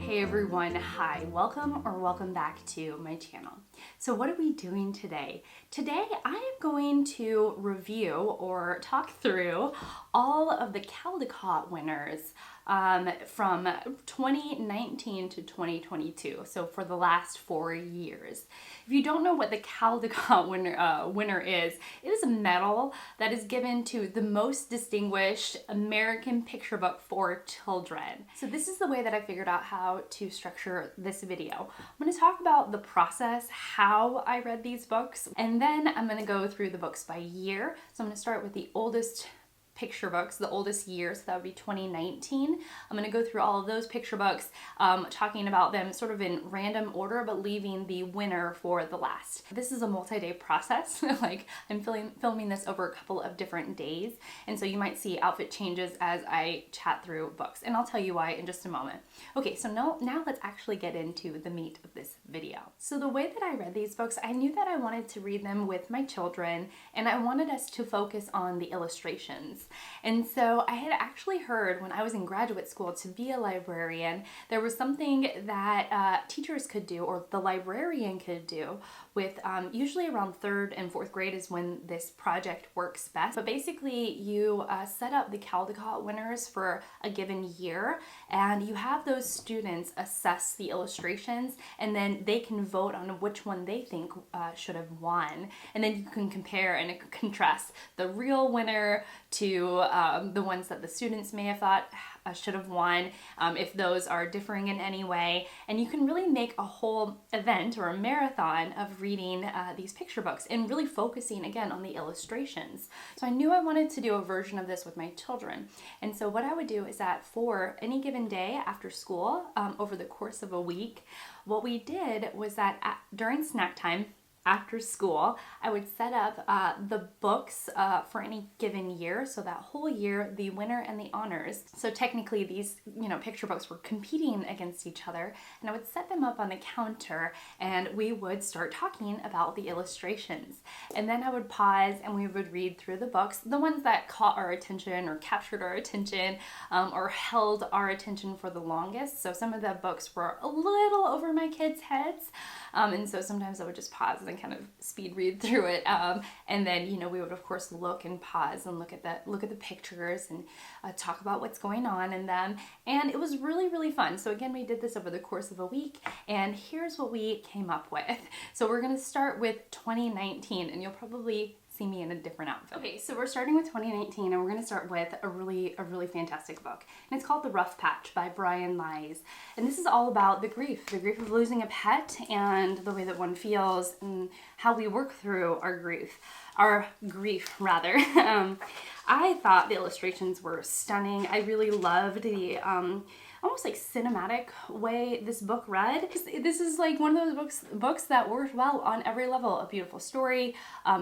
Hey everyone, hi, welcome back to my channel. So what are we doing today? Today I am going to review or talk through all of the Caldecott winners from 2019 to 2022, so for the last 4 years. If you don't know what the Caldecott winner is, it is a medal that is given to the most distinguished American picture book for children. So this is the way that I figured out how to structure this video. I'm going to talk about the process, how I read these books, and then I'm going to go through the books by year. So I'm going to start with the oldest picture books, the oldest year, so that would be 2019. I'm going to go through all of those picture books, talking about them sort of in random order, but leaving the winner for the last. This is a multi-day process. Like, I'm filming this over a couple of different days, and so you might see outfit changes as I chat through books, and I'll tell you why in just a moment. Okay, so now let's actually get into the meat of this video. So the way that I read these books, I knew that I wanted to read them with my children, and I wanted us to focus on the illustrations. And so I had actually heard when I was in graduate school to be a librarian, there was something that teachers could do, or the librarian could do, with usually around 3rd and 4th grade is when this project works best. But basically you set up the Caldecott winners for a given year, and you have those students assess the illustrations, and then they can vote on which one they think should have won. And then you can compare and contrast the real winner to the ones that the students may have thought should have won, if those are differing in any way. And you can really make a whole event or a marathon of reading these picture books and really focusing again on the illustrations. So I knew I wanted to do a version of this with my children. And so what I would do is that for any given day after school, over the course of a week, what we did was that during snack time, after school, I would set up the books for any given year. So that whole year, the winner and the honors. So technically these, picture books were competing against each other, and I would set them up on the counter and we would start talking about the illustrations. And then I would pause and we would read through the books, the ones that caught our attention or captured our attention, or held our attention for the longest. So some of the books were a little over my kids' heads. And so sometimes I would just pause and kind of speed read through it, and then we would of course look and pause and look at the pictures and talk about what's going on in them, and it was really fun. So again, we did this over the course of a week, and here's what we came up with. So we're going to start with 2019, and you'll probably see me in a different outfit. Okay, so we're starting with 2019, and we're going to start with a really fantastic book. And it's called The Rough Patch by Brian Lies. And this is all about the grief of losing a pet, and the way that one feels and how we work through our grief rather. I thought the illustrations were stunning. I really loved the almost like cinematic way this book read. This is like one of those books that worked well on every level. A beautiful story,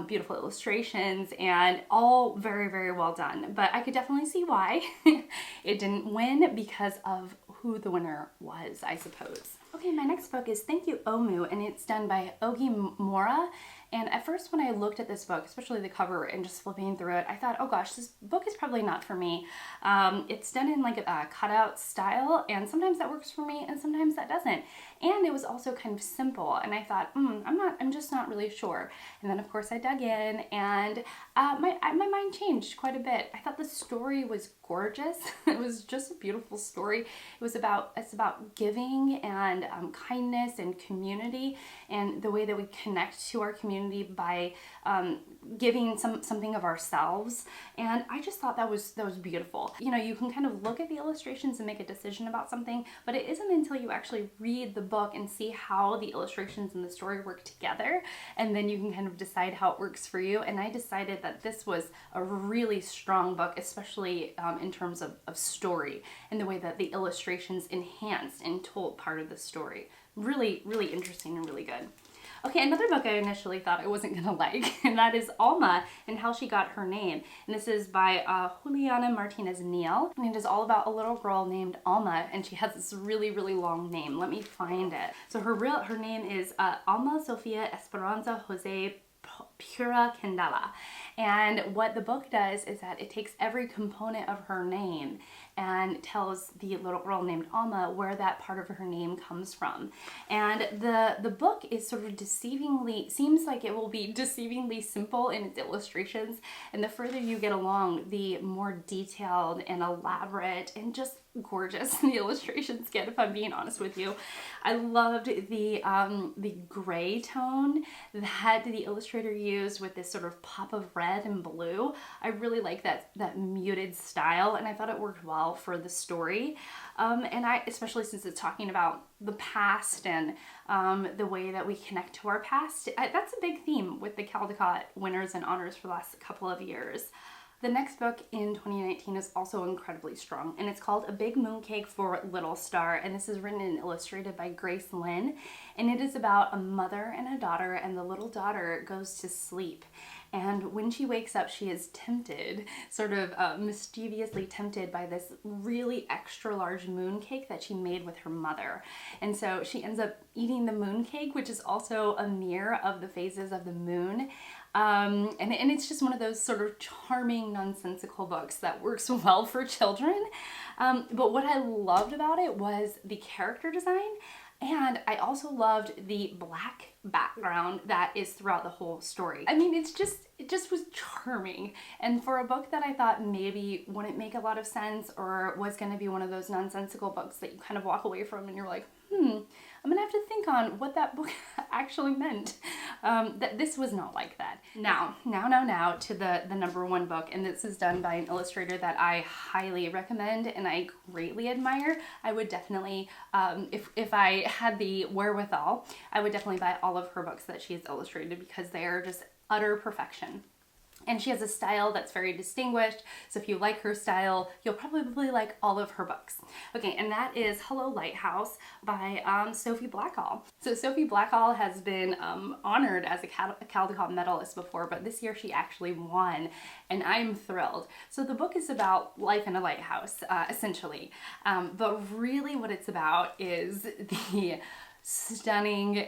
beautiful illustrations, and all very well done. But I could definitely see why it didn't win, because of who the winner was, I suppose. Okay, my next book is Thank You, Omu, and it's done by Oge Mora. And at first when I looked at this book, especially the cover and just flipping through it, I thought, oh gosh, this book is probably not for me. It's done in like a cutout style, and sometimes that works for me and sometimes that doesn't. And it was also kind of simple, and I thought, I'm just not really sure. And then of course I dug in, and my mind changed quite a bit. I thought the story was gorgeous. It was just a beautiful story. It's about giving and kindness and community, and the way that we connect to our community by giving something of ourselves. And I just thought that was beautiful. You can kind of look at the illustrations and make a decision about something, but it isn't until you actually read the book and see how the illustrations and the story work together, and then you can kind of decide how it works for you. And I decided that this was a really strong book, especially in terms of story and the way that the illustrations enhanced and told part of the story. Really interesting and really good. Okay, another book I initially thought I wasn't gonna like, and that is Alma and How She Got Her Name. And this is by Juana Martinez-Neal, and it is all about a little girl named Alma, and she has this really long name. Let me find it. So her name is Alma Sofia Esperanza Jose Pura Candela. And what the book does is that it takes every component of her name and tells the little girl named Alma where that part of her name comes from. And the book is sort of seems like it will be deceivingly simple in its illustrations, and the further you get along, the more detailed and elaborate and just gorgeous the illustrations get, if I'm being honest with you. I loved the gray tone that the illustrator used with this sort of pop of red and blue. I really like that muted style, and I thought it worked well for the story. And especially since it's talking about the past and the way that we connect to our past. That's a big theme with the Caldecott winners and honors for the last couple of years. The next book in 2019 is also incredibly strong, and it's called A Big Mooncake for Little Star, and this is written and illustrated by Grace Lin, and it is about a mother and a daughter, and the little daughter goes to sleep. And when she wakes up, she is tempted, sort of mischievously tempted by this really extra large mooncake that she made with her mother. And so she ends up eating the mooncake, which is also a mirror of the phases of the moon. And it's just one of those sort of charming, nonsensical books that works well for children. But what I loved about it was the character design. And I also loved the black background that is throughout the whole story. I mean, it just was charming. And for a book that I thought maybe wouldn't make a lot of sense or was going to be one of those nonsensical books that you kind of walk away from and you're like, I'm gonna have to think on what that book actually meant. That this was not like that. Now to the number one book, and this is done by an illustrator that I highly recommend and I greatly admire. I would definitely, if I had the wherewithal, I would definitely buy all of her books that she has illustrated because they are just utter perfection. And she has a style that's very distinguished, so if you like her style, you'll probably like all of her books. Okay, and that is Hello, Lighthouse by Sophie Blackall. So Sophie Blackall has been honored as a Caldecott medalist before, but this year she actually won, and I'm thrilled. So the book is about life in a lighthouse, essentially, but really what it's about is the stunning,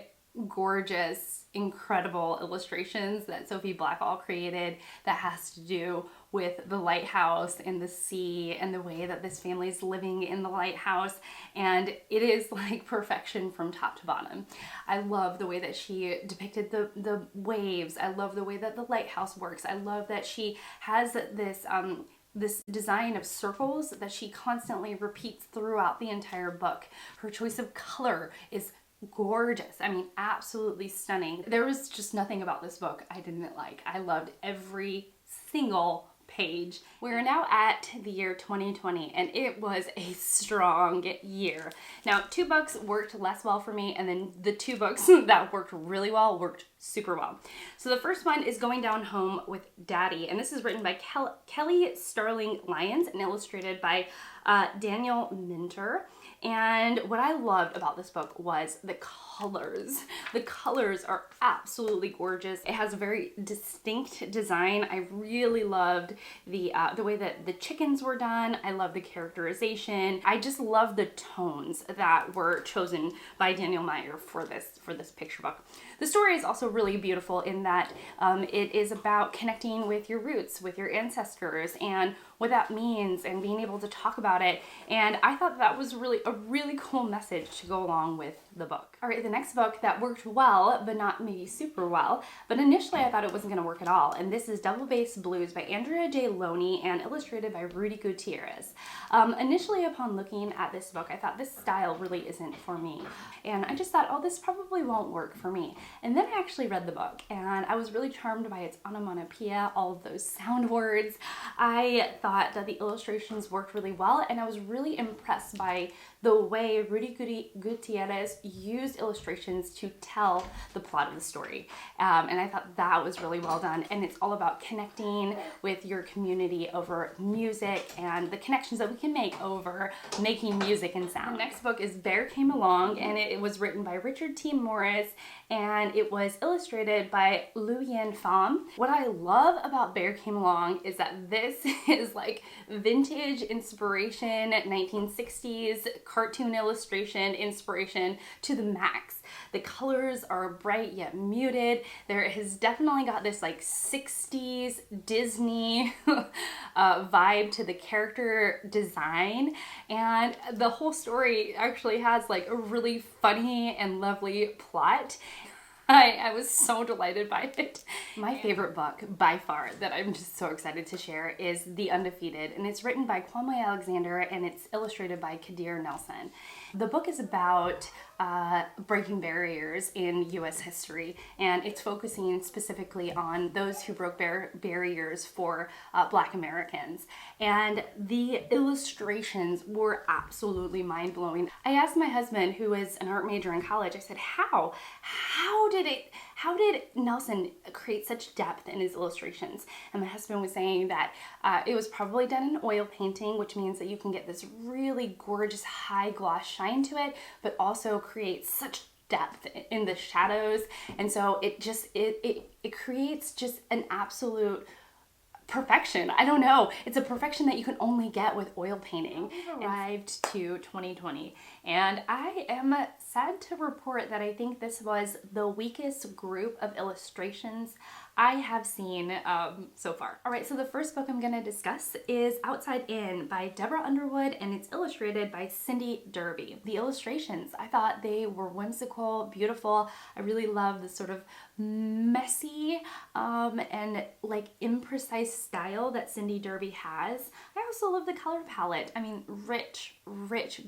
gorgeous, incredible illustrations that Sophie Blackall created that has to do with the lighthouse and the sea and the way that this family is living in the lighthouse, and it is like perfection from top to bottom. I love the way that she depicted the waves. I love the way that the lighthouse works. I love that she has this design of circles that she constantly repeats throughout the entire book. Her choice of color is gorgeous. I mean, absolutely stunning. There was just nothing about this book I didn't like. I loved every single page. We're now at the year 2020, and it was a strong year. Now, 2 books worked less well for me, and then the 2 books that worked really well worked super well. So the first one is Going Down Home with Daddy, and this is written by Kelly Starling Lyons and illustrated by Daniel Minter. And what I loved about this book was the colors. The colors are absolutely gorgeous. It has a very distinct design. I really loved the way that the chickens were done. I love the characterization. I just love the tones that were chosen by Daniel Meyer for this picture book. The story is also really beautiful in that it is about connecting with your roots, with your ancestors, and what that means, and being able to talk about it. And I thought that was really a really cool message to go along with the book. All right, the next book that worked well, but not maybe super well, but initially I thought it wasn't gonna work at all, and this is Double Bass Blues by Andrea J. Loney and illustrated by Rudy Gutierrez. Initially upon looking at this book, I thought this style really isn't for me. And I just thought, oh, this probably won't work for me. And then I actually read the book, and I was really charmed by its onomatopoeia, all of those sound words. I thought that the illustrations worked really well, and I was really impressed by the way Rudy Gutierrez used illustrations to tell the plot of the story. And I thought that was really well done. And it's all about connecting with your community over music and the connections that we can make over making music and sound. The next book is Bear Came Along, and it was written by Richard T. Morris, and it was illustrated by Lu Yan Pham. What I love about Bear Came Along is that this is like vintage inspiration, 1960s cartoon illustration inspiration to the max. The colors are bright yet muted. There has definitely got this like 60s Disney vibe to the character design, and the whole story actually has like a really funny and lovely plot. I was so delighted by it. My favorite book by far that I'm just so excited to share is The Undefeated, and it's written by Kwame Alexander and it's illustrated by Kadir Nelson. The book is about breaking barriers in U.S. history, and it's focusing specifically on those who broke barriers for Black Americans. And the illustrations were absolutely mind-blowing. I asked my husband, who is an art major in college, I said, how did Nelson create such depth in his illustrations? And my husband was saying that it was probably done in oil painting, which means that you can get this really gorgeous high gloss shine to it, but also create such depth in the shadows. And so it creates just an absolute perfection. I don't know. It's a perfection that you can only get with oil painting. We've arrived to 2020, and I am sad to report that I think this was the weakest group of illustrations I have seen so far. All right, so the first book I'm going to discuss is Outside In by Deborah Underwood, and it's illustrated by Cindy Derby. The illustrations, I thought they were whimsical, beautiful. I really love the sort of messy and like imprecise style that Cindy Derby has. I also love the color palette. I mean, rich,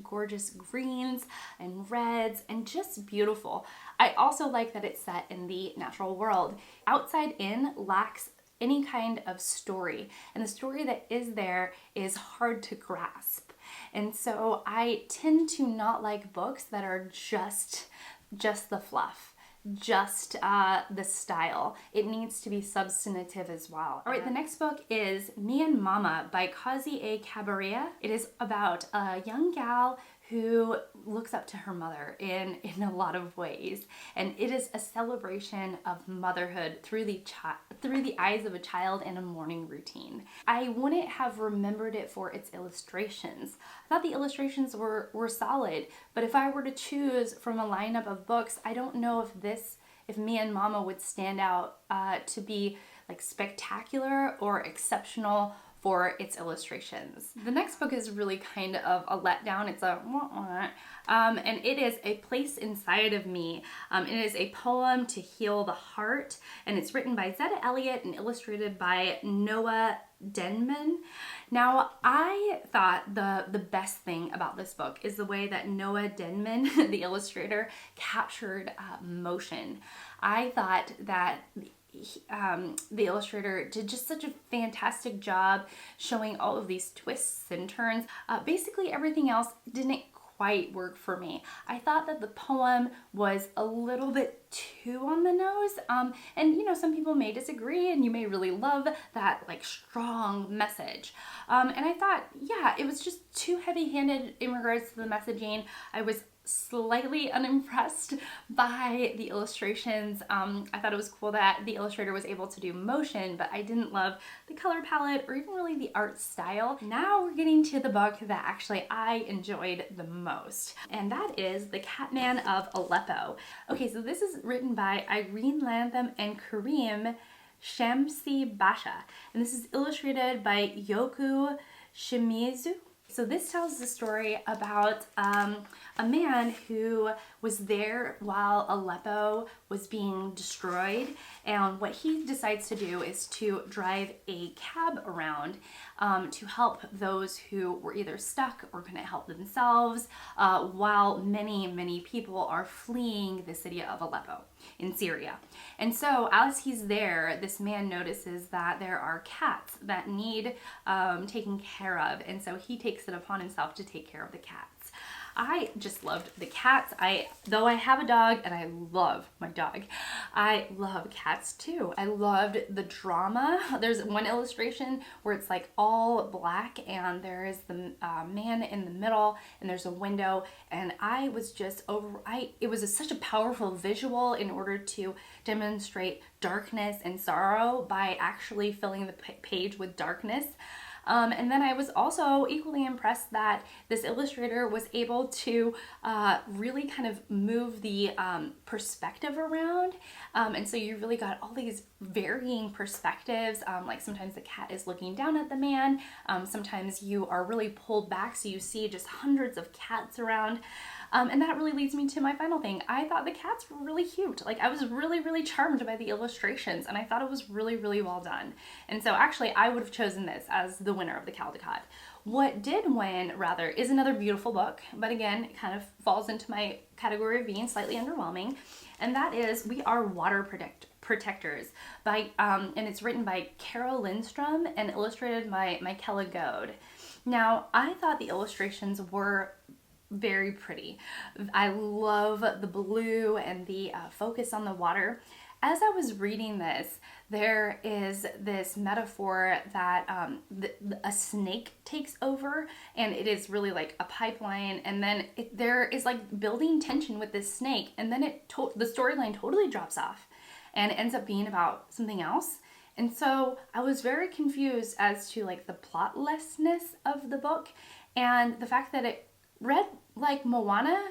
gorgeous greens and reds and just beautiful. I also like that it's set in the natural world. Outside In lacks any kind of story, and the story that is there is hard to grasp. And so I tend to not like books that are just the fluff, just the style. It needs to be substantive as well. All right, the next book is Me and Mama by Kazi A. Cabarria. It is about a young gal who looks up to her mother in a lot of ways, and it is a celebration of motherhood through the eyes of a child in a morning routine. I wouldn't have remembered it for its illustrations. I thought the illustrations were solid, but if I were to choose from a lineup of books, I don't know if Me and Mama would stand out to be like spectacular or exceptional for its illustrations. The next book is really kind of a letdown. It's a and it is A Place Inside of Me. It is a poem to heal the heart, and it's written by Zetta Elliott and illustrated by Noah Denman. Now, I thought the best thing about this book is the way that Noah Denman, the illustrator, captured motion. I thought that the illustrator did just such a fantastic job showing all of these twists and turns. Basically everything else didn't quite work for me. I thought that the poem was a little bit too on the nose, and you know, some people may disagree and you may really love that like strong message, and I thought, yeah, it was just too heavy-handed in regards to the messaging. I was slightly unimpressed by the illustrations. I thought it was cool that the illustrator was able to do motion, but I didn't love the color palette or even really the art style. Now we're getting to the book that actually I enjoyed the most, and that is The Catman of Aleppo. Okay, so this is written by Irene Lantham and Kareem Shamsi Basha, and this is illustrated by Yoku Shimizu. So this tells the story about a man who was there while Aleppo was being destroyed, and what he decides to do is to drive a cab around to help those who were either stuck or couldn't help themselves while many people are fleeing the city of Aleppo in Syria. And so as he's there, this man notices that there are cats that need taken care of, and so he takes it upon himself to take care of the cats. I just loved the cats. Though I have a dog and I love my dog, I love cats too. I loved the drama. There's one illustration where it's like all black and there is the man in the middle and there's a window, and I was just it was such a powerful visual in order to demonstrate darkness and sorrow by actually filling the page with darkness. And then I was also equally impressed that this illustrator was able to really kind of move the perspective around. And so you really got all these varying perspectives. Like sometimes the cat is looking down at the man. Sometimes you are really pulled back so you see just hundreds of cats around. And that really leads me to my final thing. I thought the cats were really cute. Like I was really, really charmed by the illustrations, and I thought it was really, really well done. And so actually I would have chosen this as the winner of the Caldecott. What did win, rather, is another beautiful book, but again, it kind of falls into my category of being slightly underwhelming, and that is We Are Water Protectors by, and it's written by Carol Lindstrom and illustrated by Michaela Goad. Now, I thought the illustrations were very pretty. I love the blue and the focus on the water. As I was reading this, there is this metaphor that a snake takes over, and it is really like a pipeline, and then there is like building tension with this snake, and then the storyline totally drops off and ends up being about something else. And so I was very confused as to like the plotlessness of the book, and the fact that it read like Moana,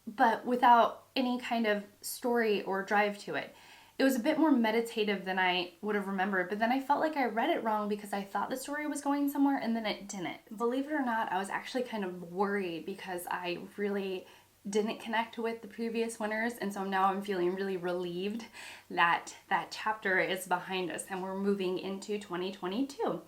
but without any kind of story or drive to it. It was a bit more meditative than I would have remembered, but then I felt like I read it wrong because I thought the story was going somewhere and then it didn't. Believe it or not, I was actually kind of worried because I really didn't connect with the previous winners, and so now I'm feeling really relieved that that chapter is behind us and we're moving into 2022.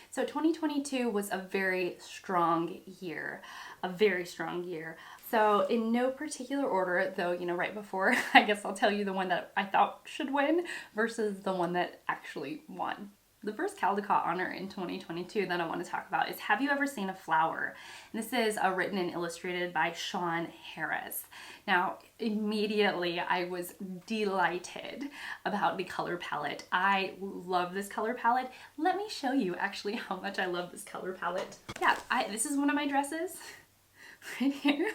So 2022 was a very strong year, a very strong year. So in no particular order, though, you know, right before, I guess I'll tell you the one that I thought should win versus the one that actually won. The first Caldecott honor in 2022 that I want to talk about is Have You Ever Seen a Flower? And this is written and illustrated by Sean Harris. Now, immediately I was delighted about the color palette. I love this color palette. Let me show you actually how much I love this color palette. Yeah, this is one of my dresses right here.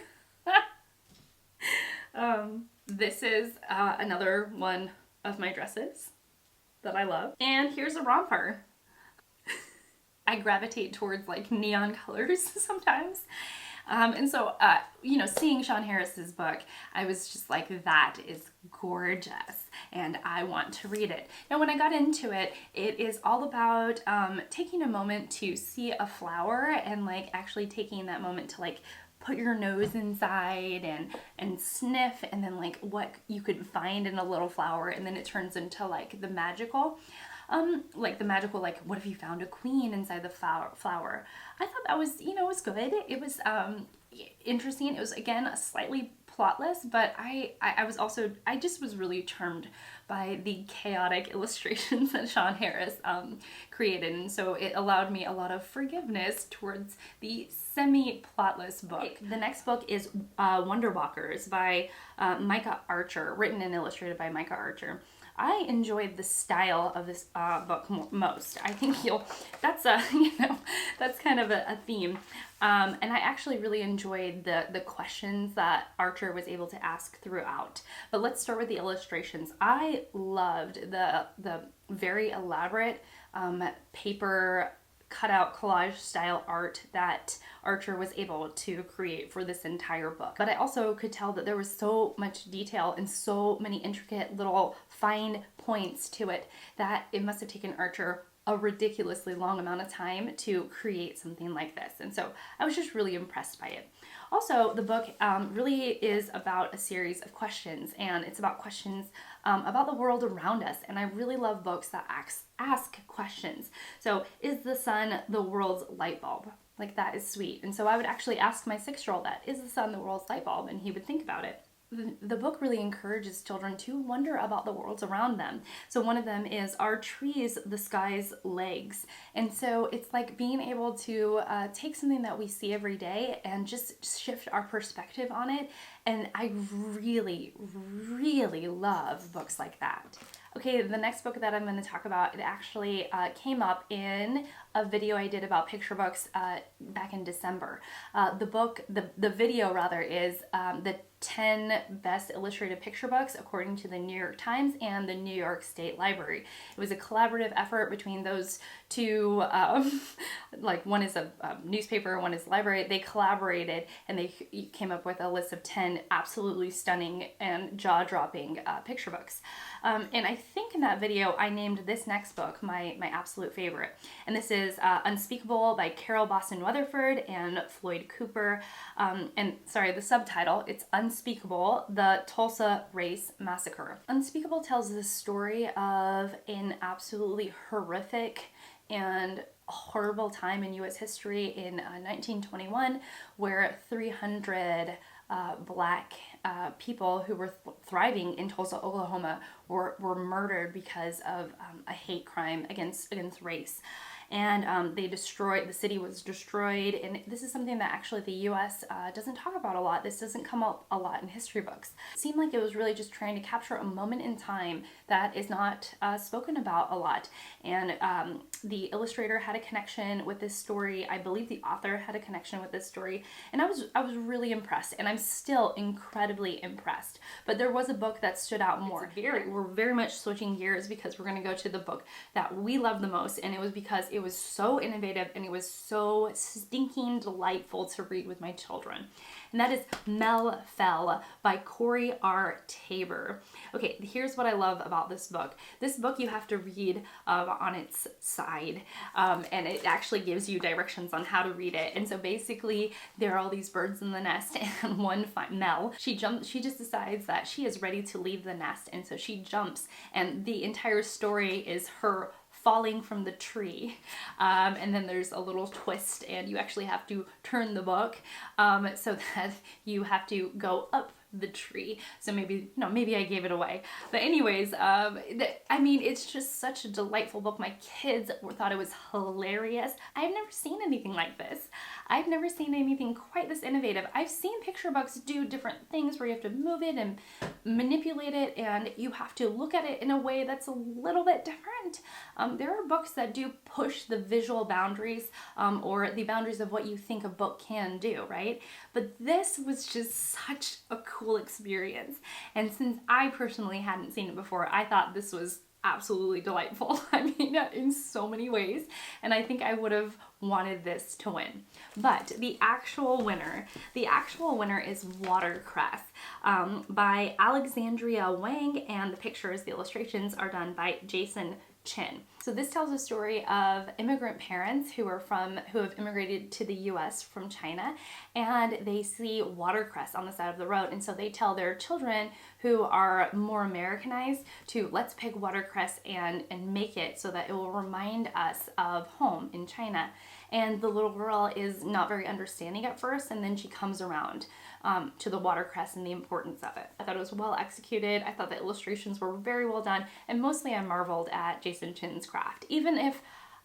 This is another one of my dresses that I love. And here's a romper. I gravitate towards like neon colors sometimes. And so, you know, seeing Sean Harris's book, I was just like, that is gorgeous and I want to read it. Now, when I got into it, it is all about taking a moment to see a flower and like actually taking that moment to like put your nose inside and sniff, and then like what you could find in a little flower, and then it turns into like the magical, like what if you found a queen inside the flower. I thought that was, you know, was good. It was interesting. It was again a slightly plotless, but I just was really charmed by the chaotic illustrations that Sean Harris created, and so it allowed me a lot of forgiveness towards the semi-plotless book. The next book is Wonder Walkers by Micah Archer, written and illustrated by Micah Archer. I enjoyed the style of this book most. I think that's that's kind of a theme. And I actually really enjoyed the questions that Archer was able to ask throughout. But let's start with the illustrations. I loved the very elaborate paper cutout collage style art that Archer was able to create for this entire book. But I also could tell that there was so much detail and so many intricate little fine points to it that it must have taken Archer a ridiculously long amount of time to create something like this. And so I was just really impressed by it. Also, the book really is about a series of questions, and it's about questions about the world around us. And I really love books that ask questions. So, is the sun the world's light bulb? Like, that is sweet. And so I would actually ask my 6-year-old that, is the sun the world's light bulb? And he would think about it. The book really encourages children to wonder about the worlds around them. So one of them is, are trees the sky's legs? And so it's like being able to take something that we see every day and just shift our perspective on it. And I really, really love books like that. Okay, the next book that I'm going to talk about, it actually came up in a video I did about picture books back in December. The video rather, is the 10 best illustrated picture books according to the New York Times and the New York State Library. It was a collaborative effort between those two, like one is a newspaper, one is a library. They collaborated and they came up with a list of 10 absolutely stunning and jaw-dropping picture books. And I think in that video I named this next book my absolute favorite. And this is Unspeakable by Carol Boston Weatherford and Floyd Cooper. And sorry, the subtitle, it's Unspeakable, the Tulsa Race Massacre. Unspeakable tells the story of an absolutely horrific and horrible time in U.S. history in 1921, where 300 Black people who were thriving in Tulsa, Oklahoma, were murdered because of a hate crime against race. And the city was destroyed, and this is something that actually the U.S. Doesn't talk about a lot. This doesn't come up a lot in history books. It seemed like it was really just trying to capture a moment in time that is not spoken about a lot. And the illustrator had a connection with this story. I believe the author had a connection with this story, and I was really impressed, and I'm still incredibly impressed. But there was a book that stood out more. We're very much switching gears because we're going to go to the book that we love the most, and it was because it was so innovative and it was so stinking delightful to read with my children. And that is Mel Fell by Corey R. Tabor. Okay, here's what I love about this book. This book you have to read on its side, and it actually gives you directions on how to read it. And so basically there are all these birds in the nest, and Mel, she just decides that she is ready to leave the nest, and so she jumps, and the entire story is her falling from the tree, and then there's a little twist, and you actually have to turn the book so that you have to go up the tree. So maybe I gave it away, but anyways, I mean, it's just such a delightful book. My kids thought it was hilarious. I've never seen anything like this. I've never seen anything quite this innovative. I've seen picture books do different things where you have to move it and manipulate it, and you have to look at it in a way that's a little bit different. There are books that do push the visual boundaries, or the boundaries of what you think a book can do, right? But this was just such a cool experience. And since I personally hadn't seen it before, I thought this was absolutely delightful. I mean, in so many ways. And I think I would have wanted this to win. But the actual winner is Watercress by Alexandria Wang, and the pictures, the illustrations are done by Jason Chin. So this tells a story of immigrant parents who have immigrated to the US from China, and they see watercress on the side of the road, and so they tell their children who are more Americanized to let's pick watercress and make it so that it will remind us of home in China. And the little girl is not very understanding at first, and then she comes around to the watercress and the importance of it. I thought it was well executed. I thought the illustrations were very well done, and mostly I marveled at Jason Chin's craft.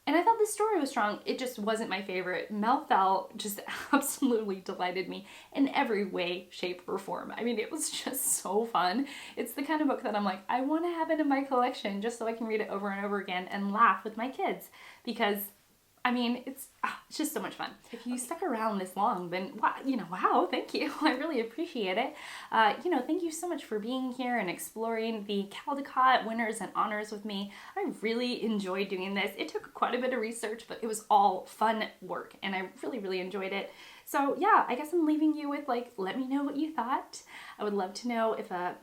And I thought the story was strong, it just wasn't my favorite. Mel Fell just absolutely delighted me in every way, shape, or form. I mean, it was just so fun. It's the kind of book that I'm like, I want to have it in my collection just so I can read it over and over again and laugh with my kids, because I mean, it's just so much fun. If you stuck around this long, then wow, thank you. I really appreciate it. Thank you so much for being here and exploring the Caldecott winners and honors with me. I really enjoyed doing this. It took quite a bit of research, but it was all fun work, and I really, really enjoyed it. So yeah, I guess I'm leaving you with let me know what you thought. I would love to know if a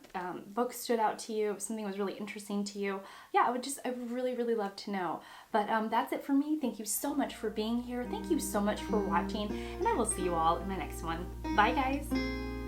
book stood out to you, if something was really interesting to you. Yeah, I would really, really love to know. But that's it for me. Thank you so much for being here. Thank you so much for watching, and I will see you all in my next one. Bye, guys.